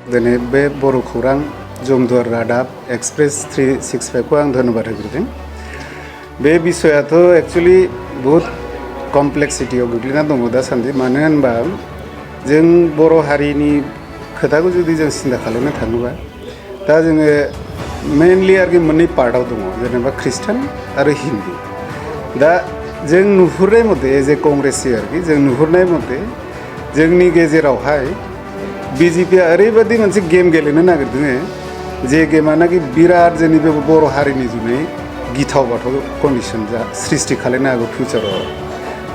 दिनै बे बर' खौरां जमदुवार रादाब एक्सप्रेस 365 आं धन्यबाद होग्रोदों। बे बिसयाथ' एक्चुअली बहुत कमप्लेक्सिटियाव गोग्लैना दङ दासान्दि। मानो होनबा जों बर' हारिनि खोथाखौ जुदि जों सिन्था खालामनो थाङोबा दा जोङो मेनलि आरोखि मोननै पार्टआव दङ, जेनेबा ख्रिस्टान आरो हिन्दु। दा जों नुहुरनाय मथे एज ए कंग्रेसि आरोखि जों नुहुरनाय मथे जोंनि गेजेरावहाय बिजेपिया ओरैबायदि मोनसे गेम गेलेनो नागिरदों जे गेमानाखि बिराद जोंनि बे बर' हारिनि जुनै गिथाव बाथाव कन्डिसन जा सृष्टि खालामनो हागौ फिउचाराव।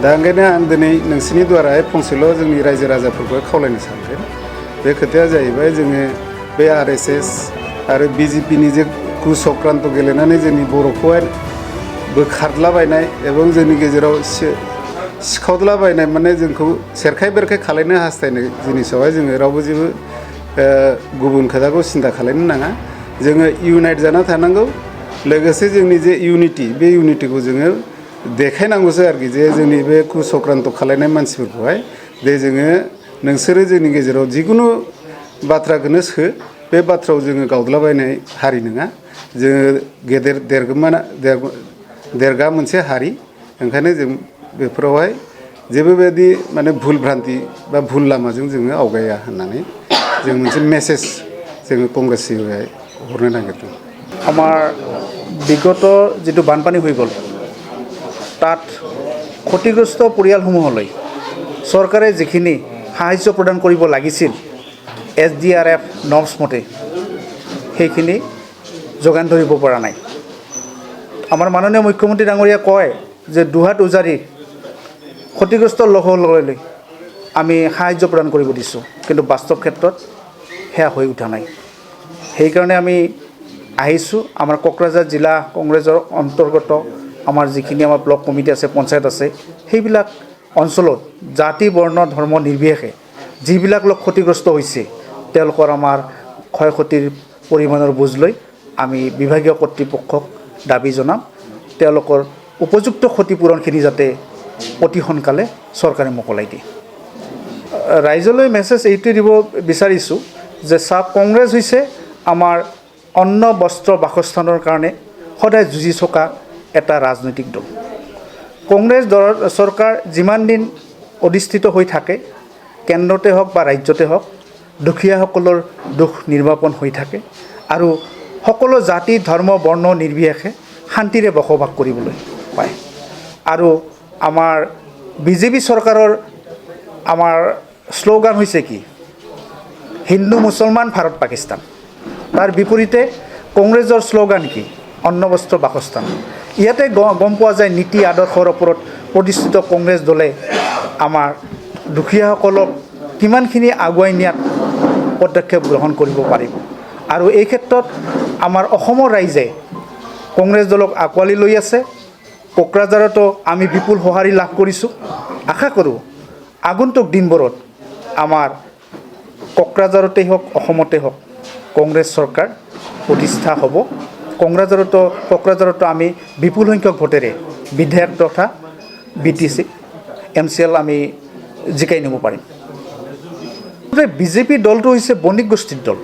दा ओंखायनो आं दिनै नोंसोरनि द्वाराय फंसेल' जोंनि रायजो राजाफोरखौ खावलायनो सानगोन। बे खोथाया जाहैबाय जोङो बे आरएसएस आरो बिजेपिनि जे कुचक्रान्त गेलेनानै जोंनि बर'खौहाय बोखारलाबायनाय एबं जोंनि गेजेराव सिखावदलाबायनाय माने जोंखौ सेरखाय बेरखाय खालामनो हास्थायनाय जिनिसावहाय जोङो रावबो जेबो गुबुन खोथाखौ सिन्था खालामनो नाङा। जोङो इउनाइट जाना थानांगौ। लोगोसे जोंनि जे इउनिटि बे इउनिटिखौ जोङो देखायनांगौसो आरोखि जे जोंनि बे कुचक्रान्त खालामनाय मानसिफोरखौहाय जे जोङो नोंसोरो जोंनि गेजेराव जिखुनु बाथ्राखौनो सो, बे बाथ्रायाव जोङो गावदलाबायनाय हारि नङा। जोङो गेदेर देरगा मोनसे हारि। ओंखायनो जों बेफोरावहाय जेबो बेबायदि माने भुल भ्रान्ति बा भुल लामाजों जोङो आवगाया होननानै जों मोनसे मेसेज जोङो कंग्रेसनिफ्राय हरनो नागिरदों। আমাৰ বিগত যিটো বানপানী হৈ গ'ল তাত ক্ষতিগ্ৰস্ত পৰিয়ালসমূহলৈ চৰকাৰে যিখিনি সাহায্য প্ৰদান কৰিব লাগিছিল SDRF নৰ্মছ মতে সেইখিনি যোগান ধৰিব পৰা নাই। আমাৰ মাননীয় মুখ্যমন্ত্ৰী ডাঙৰীয়া কয় যে দুহাত উজাৰি ক্ষতিগ্ৰস্ত লোকসকললৈ আমি সাহায্য প্ৰদান কৰিব দিছোঁ, কিন্তু বাস্তৱ ক্ষেত্ৰত সেয়া হৈ উঠা নাই। সেইকাৰণে আমি আহিছোঁ। আমাৰ কোকৰাঝাৰ জিলা কংগ্ৰেছৰ অন্তৰ্গত আমাৰ যিখিনি আমাৰ ব্লক কমিটি আছে, পঞ্চায়ত আছে, সেইবিলাক অঞ্চলত জাতি বৰ্ণ ধৰ্ম নিৰ্বিশেষে যিবিলাক লোক ক্ষতিগ্ৰস্ত হৈছে তেওঁলোকৰ আমাৰ ক্ষয় ক্ষতিৰ পৰিমাণৰ বুজ লৈ আমি বিভাগীয় কৰ্তৃপক্ষক দাবী জনাম তেওঁলোকৰ উপযুক্ত ক্ষতিপূৰণখিনি যাতে অতি সোনকালে চৰকাৰে মোকলাই দিয়ে। ৰাইজলৈ মেছেজ এইটোৱে দিব বিচাৰিছোঁ যে চাওক, কংগ্ৰেছ হৈছে আমাৰ অন্ন বস্ত্ৰ বাসস্থানৰ কাৰণে সদায় যুঁজি থকা এটা ৰাজনৈতিক দল। কংগ্ৰেছ দলৰ চৰকাৰ যিমান দিন অধিষ্ঠিত হৈ থাকে, কেন্দ্ৰতে হওক বা ৰাজ্যতে হওক, দুখীয়াসকলৰ দুখ নিৰ্বাপন হৈ থাকে আৰু সকলো জাতি ধৰ্ম বৰ্ণ নিৰ্বিশেষে শান্তিৰে বসবাস কৰিবলৈ পায়। আৰু আমাৰ বিজেপি চৰকাৰৰ আমাৰ শ্লোগান হৈছে কি? হিন্দু মুছলমান ভাৰত পাকিস্তান। তাৰ বিপৰীতে কংগ্ৰেছৰ শ্লোগান কি? অন্ন বস্ত্ৰ বাসস্থান। ইয়াতে গম পোৱা যায় নীতি আদৰ্শৰ ওপৰত প্ৰতিষ্ঠিত কংগ্ৰেছ দলে আমাৰ দুখীয়াসকলক কিমানখিনি আগুৱাই নিয়াত পদক্ষেপ গ্ৰহণ কৰিব পাৰিব। আৰু এই ক্ষেত্ৰত আমাৰ অসমৰ ৰাইজে কংগ্ৰেছ দলক আঁকোৱালি লৈ আছে। কোকৰাঝাৰতো আমি বিপুল সঁহাৰি লাভ কৰিছোঁ। আশা কৰোঁ আগন্তুক দিনবোৰত আমাৰ কোকৰাঝাৰতেই হওক অসমতে হওক কংগ্ৰেছ চৰকাৰ প্ৰতিষ্ঠা হ'ব। কোকৰাঝাৰতো আমি বিপুল সংখ্যক ভোটেৰে বিধায়ক তথা BTC MCL আমি জিকাই নিব পাৰিম। বিজেপি দলটো হৈছে বণিক গোষ্ঠীৰ দল।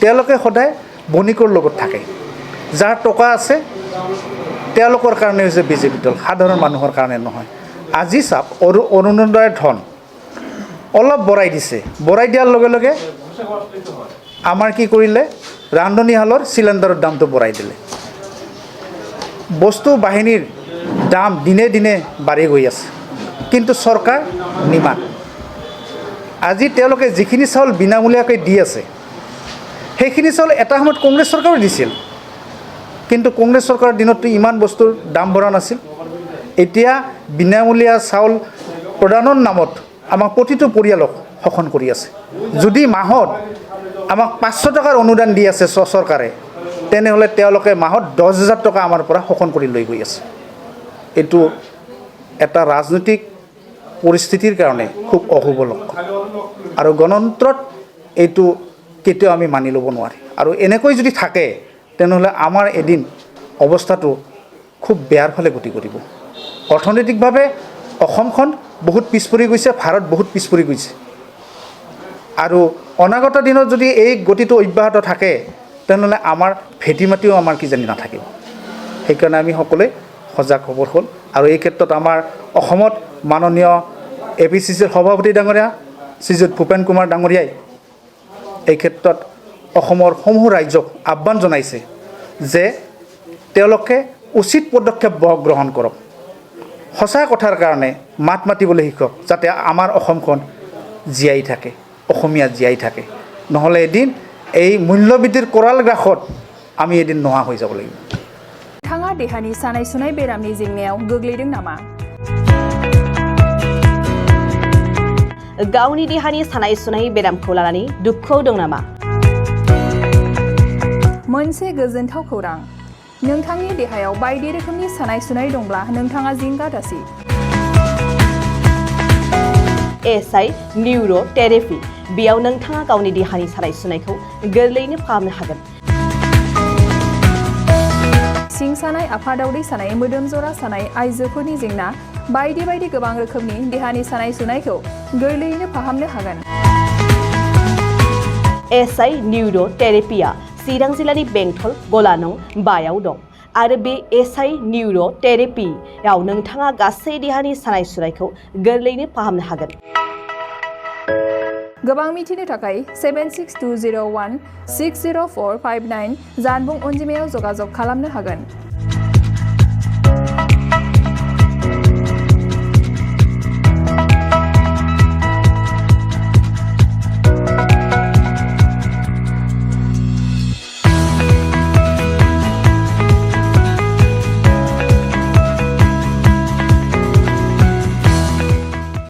তেওঁলোকে সদায় বণিকৰ লগত থাকে। যাৰ টকা আছে তেওঁলোকৰ কাৰণে হৈছে বিজেপি দল, সাধাৰণ মানুহৰ কাৰণে নহয়। আজি চাওক, অৰুণোদয়ৰ ধন অলপ বঢ়াই দিছে। বঢ়াই দিয়াৰ লগে লগে আমাৰ কি কৰিলে? ৰান্ধনীশালৰ চিলিণ্ডাৰৰ দামটো বঢ়াই দিলে। বস্তু বাহিনীৰ দাম দিনে দিনে বাঢ়ি গৈ আছে, কিন্তু চৰকাৰ নিমাত। আজি তেওঁলোকে যিখিনি চাউল বিনামূলীয়াকৈ দি আছে সেইখিনি চাউল এটা সময়ত কংগ্ৰেছ চৰকাৰে দিছিল, কিন্তু কংগ্ৰেছ চৰকাৰৰ দিনততো ইমান বস্তুৰ দাম বঢ়া নাছিল। এতিয়া বিনামূলীয়া চাউল প্ৰদানৰ নামত আমাক প্ৰতিটো পৰিয়ালক শোষণ কৰি আছে। যদি মাহত আমাক 500 টকাৰ অনুদান দি আছে চৰকাৰে, তেনেহ'লে তেওঁলোকে মাহত 10,000 টকা আমাৰ পৰা শোষণ কৰি লৈ গৈ আছে। এইটো এটা ৰাজনৈতিক পৰিস্থিতিৰ কাৰণে খুব অশুভ লক্ষণ আৰু গণতন্ত্ৰত এইটো কেতিয়াও আমি মানি ল'ব নোৱাৰি। আৰু এনেকৈ যদি থাকে তেনেহ'লে আমাৰ এদিন অৱস্থাটো খুব বেয়াৰ ফালে গতি কৰিব। অৰ্থনৈতিকভাৱে অসমখন বহুত পিছ পৰি গৈছে, ভাৰত বহুত পিছ পৰি গৈছে। আৰু অনাগত দিনত যদি এই গতিটো অব্যাহত থাকে তেনেহ'লে আমাৰ ভেটি মাটিও আমাৰ কিজানি নাথাকিব সেইকাৰণে আমি সকলোৱে সজাগ হ'ব হ'ল আৰু এই ক্ষেত্ৰত আমাৰ অসমত মাননীয় APCCৰ সভাপতি ডাঙৰীয়া শ্ৰীযুত ভূপেন কুমাৰ ডাঙৰীয়াই এই ক্ষেত্ৰত অসমৰ সমূহ ৰাজ্যক আহ্বান জনাইছে যে তেওঁলোকে উচিত পদক্ষেপ গ্ৰহণ কৰক সঁচা কথাৰ কাৰণে মাত মাতিবলৈ শিকক যাতে আমাৰ অসমখন জীয়াই থাকে অসমীয়া জীয়াই থাকে নহ'লে এদিন এই মূল্যবৃদ্ধিৰ কৰাল গ্ৰাসত আমি এদিন নোহোৱা হৈ যাব লাগিব नोंथाङा देहानि सानाय सुनाय बेरामनि जेंनायाव गोग्लैदों नामा गावनि देहानि सानाय सुनाय बेरामखौ लानानै दुखुआव दं नामा मोनसे गोजोनथाव खौरां नोंथांनि देहायाव बायदि रोखोमनि सानाय सुनाय दंब्ला नोंथाङा जिंगा दासि SI निउर' थेरापि बेयाव नोंथाङा गावनि देहानि सानाय सुनायखौ गोरलैयैनो फाहामनो हागोन सिं सानाय आफादावदै सानाय मोदोम जरा सानाय आइजोफोरनि जेंना बायदि बायदि गोबां रोखोमनि देहानि सानाय सुनायखौ गोरलैयैनो फाहामनो हागोन SI निउर' थेरापिया चिरां जिल्लानि बेंटल गलानं बायाव दं आरो बे SI निउर' थेरापियाव नोंथाङा गासै देहानि सानाय सुनायखौ गोरलैयैनो फाहामनो हागोन गोबां मिथिनो थाखाय 76201 60459 जानबुं अनजिमायाव जगाजग खालामनो हागोन